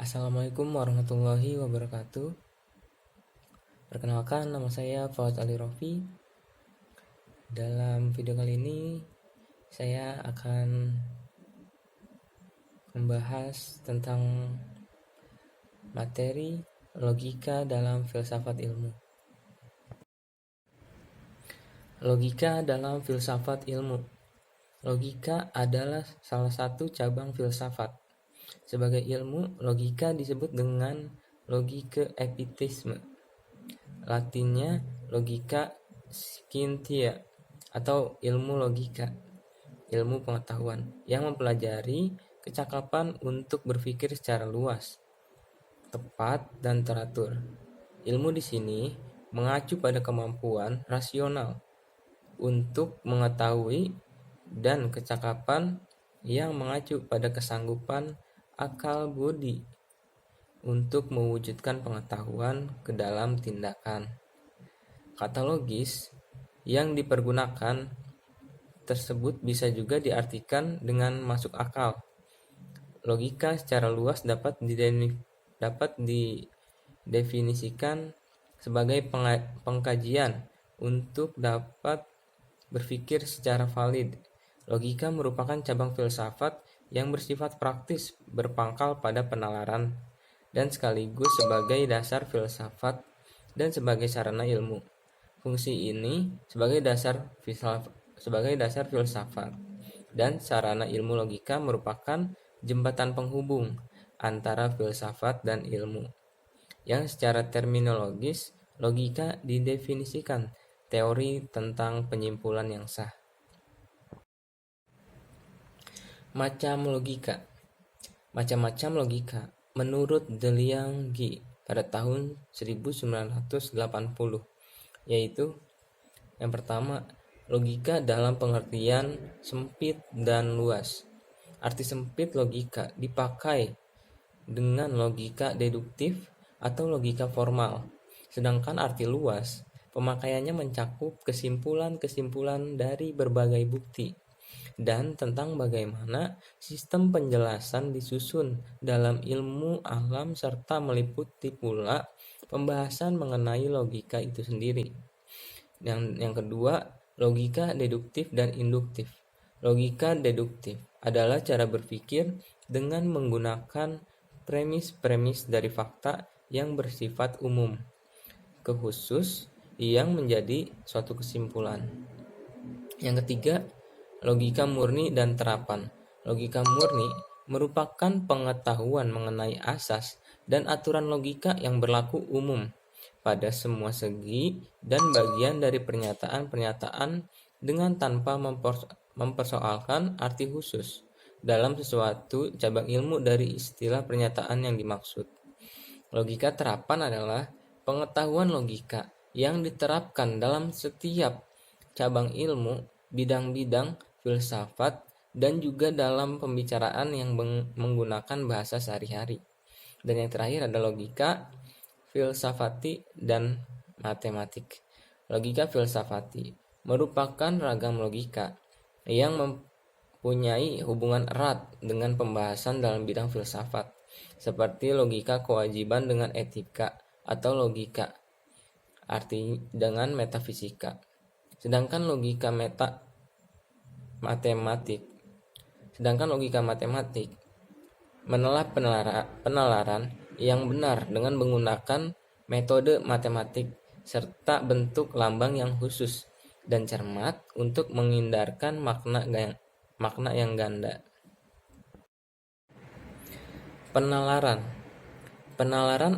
Assalamualaikum warahmatullahi wabarakatuh. Perkenalkan, nama saya Fawaz Ali Rofi. Dalam video kali ini saya akan membahas tentang materi logika dalam filsafat ilmu. Logika dalam filsafat ilmu. Logika adalah salah satu cabang filsafat. Sebagai ilmu, logika disebut dengan logika epitisme. Latinnya logika scientia atau ilmu logika, ilmu pengetahuan yang mempelajari kecakapan untuk berpikir secara luas, tepat, dan teratur. Ilmu di sini mengacu pada kemampuan rasional untuk mengetahui dan kecakapan yang mengacu pada kesanggupan akal budi untuk mewujudkan pengetahuan ke dalam tindakan. Kata logis yang dipergunakan tersebut bisa juga diartikan dengan masuk akal. Logika secara luas dapat didefinisikan sebagai pengkajian untuk dapat berpikir secara valid. Logika merupakan cabang filsafat yang bersifat praktis, berpangkal pada penalaran, dan sekaligus sebagai dasar filsafat dan sebagai sarana ilmu. Fungsi ini sebagai dasar filsafat dan sarana ilmu logika merupakan jembatan penghubung antara filsafat dan ilmu, yang secara terminologis logika didefinisikan teori tentang penyimpulan yang sah. Macam-macam logika menurut Deliang Guy pada tahun 1980, yaitu yang pertama, logika dalam pengertian sempit dan luas. Arti sempit logika dipakai dengan logika deduktif atau logika formal, sedangkan arti luas pemakaiannya mencakup kesimpulan-kesimpulan dari berbagai bukti dan tentang bagaimana sistem penjelasan disusun dalam ilmu alam serta meliputi pula pembahasan mengenai logika itu sendiri. Yang kedua, logika deduktif dan induktif. Logika deduktif adalah cara berpikir dengan menggunakan premis-premis dari fakta yang bersifat umum ke khusus yang menjadi suatu kesimpulan. Yang ketiga, logika murni dan terapan. Logika murni merupakan pengetahuan mengenai asas dan aturan logika yang berlaku umum pada semua segi dan bagian dari pernyataan-pernyataan dengan tanpa mempersoalkan arti khusus dalam sesuatu cabang ilmu dari istilah pernyataan yang dimaksud. Logika terapan adalah pengetahuan logika yang diterapkan dalam setiap cabang ilmu, bidang-bidang filsafat, dan juga dalam pembicaraan yang menggunakan bahasa sehari-hari. Dan yang terakhir ada logika filsafati dan matematik. Logika filsafati merupakan ragam logika yang mempunyai hubungan erat dengan pembahasan dalam bidang filsafat, seperti logika kewajiban dengan etika atau logika arti dengan metafisika. Sedangkan logika matematik menelah penalaran yang benar dengan menggunakan metode matematik serta bentuk lambang yang khusus dan cermat untuk menghindarkan makna yang ganda. Penalaran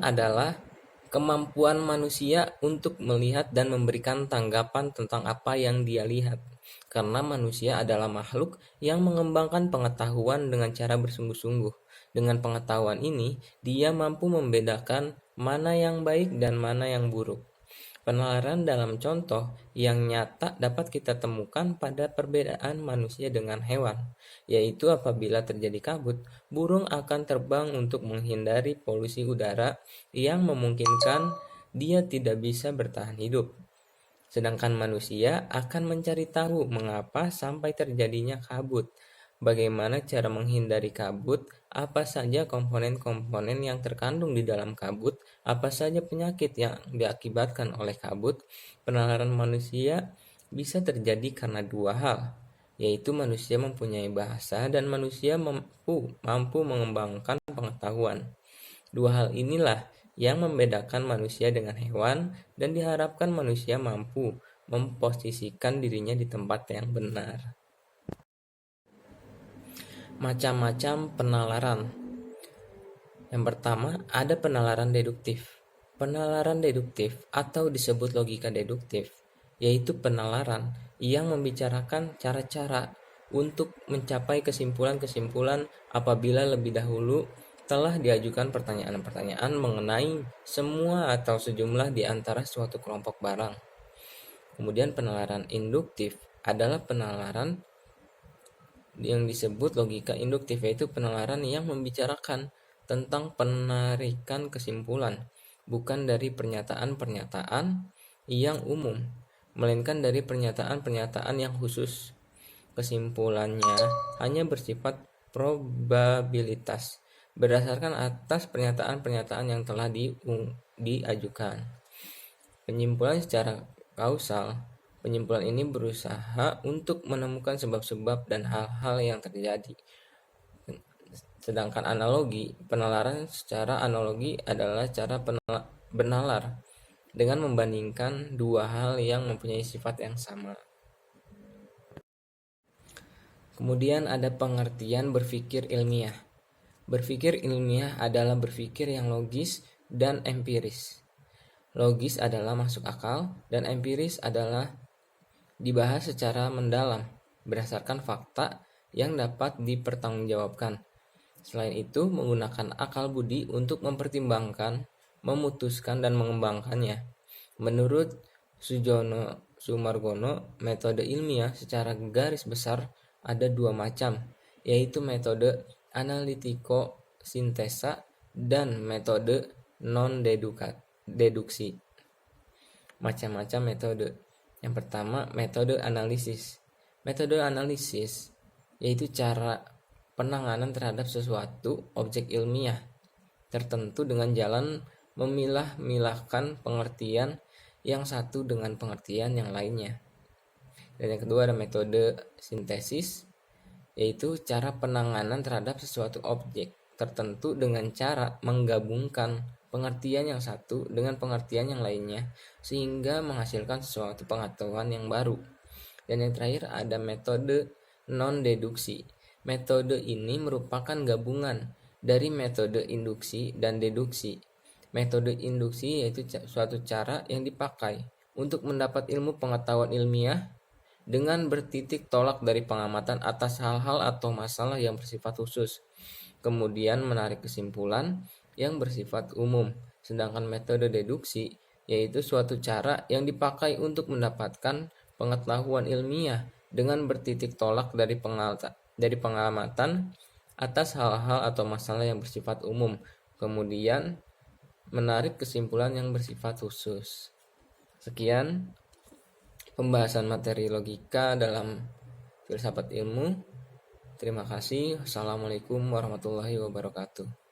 adalah kemampuan manusia untuk melihat dan memberikan tanggapan tentang apa yang dia lihat. Karena manusia adalah makhluk yang mengembangkan pengetahuan dengan cara bersungguh-sungguh. Dengan pengetahuan ini, dia mampu membedakan mana yang baik dan mana yang buruk. Penalaran dalam contoh yang nyata dapat kita temukan pada perbedaan manusia dengan hewan, yaitu apabila terjadi kabut, burung akan terbang untuk menghindari polusi udara yang memungkinkan dia tidak bisa bertahan hidup. Sedangkan manusia akan mencari tahu mengapa sampai terjadinya kabut, bagaimana cara menghindari kabut apa saja komponen-komponen yang terkandung di dalam kabut, apa saja penyakit yang diakibatkan oleh kabut. Penalaran manusia bisa terjadi karena dua hal, yaitu manusia mempunyai bahasa dan manusia mampu mengembangkan pengetahuan. Dua hal inilah yang membedakan manusia dengan hewan dan diharapkan manusia mampu memposisikan dirinya di tempat yang benar. Macam-macam penalaran. Yang pertama, ada penalaran deduktif. Penalaran deduktif atau disebut logika deduktif, yaitu penalaran yang membicarakan cara-cara untuk mencapai kesimpulan-kesimpulan apabila lebih dahulu telah diajukan pertanyaan-pertanyaan mengenai semua atau sejumlah di antara suatu kelompok barang. Kemudian penalaran induktif adalah penalaran yang disebut logika induktif, yaitu penalaran yang membicarakan tentang penarikan kesimpulan, bukan dari pernyataan-pernyataan yang umum, melainkan dari pernyataan-pernyataan yang khusus. Kesimpulannya hanya bersifat probabilitas, berdasarkan atas pernyataan-pernyataan yang telah diajukan. Penyimpulan secara kausal. Penyimpulan ini berusaha untuk menemukan sebab-sebab dan hal-hal yang terjadi. Sedangkan analogi, penalaran secara analogi adalah cara benalar dengan membandingkan dua hal yang mempunyai sifat yang sama. Kemudian ada pengertian berpikir ilmiah. Berpikir ilmiah adalah berpikir yang logis dan empiris. Logis adalah masuk akal dan empiris adalah dibahas secara mendalam berdasarkan fakta yang dapat dipertanggungjawabkan. Selain itu, menggunakan akal budi untuk mempertimbangkan, memutuskan, dan mengembangkannya. Menurut Sujono Sumargono, metode ilmiah secara garis besar ada dua macam, yaitu metode analitiko-sintesa dan metode non-deduksi. Macam-macam metode. Yang pertama, metode analisis. Metode analisis yaitu cara penanganan terhadap sesuatu objek ilmiah tertentu dengan jalan memilah-milahkan pengertian yang satu dengan pengertian yang lainnya. Dan yang kedua ada metode sintesis, yaitu cara penanganan terhadap sesuatu objek tertentu dengan cara menggabungkan pengertian yang satu dengan pengertian yang lainnya sehingga menghasilkan sesuatu pengetahuan yang baru. Dan yang terakhir ada metode non-deduksi. Metode ini merupakan gabungan dari metode induksi dan deduksi. Metode induksi yaitu suatu cara yang dipakai untuk mendapat ilmu pengetahuan ilmiah dengan bertitik tolak dari pengamatan atas hal-hal atau masalah yang bersifat khusus, kemudian menarik kesimpulan yang bersifat umum. Sedangkan metode deduksi yaitu suatu cara yang dipakai untuk mendapatkan pengetahuan ilmiah dengan bertitik tolak dari pengamatan atas hal-hal atau masalah yang bersifat umum, kemudian menarik kesimpulan yang bersifat khusus. Sekian pembahasan materi logika dalam filsafat ilmu. Terima kasih. Assalamualaikum warahmatullahi wabarakatuh.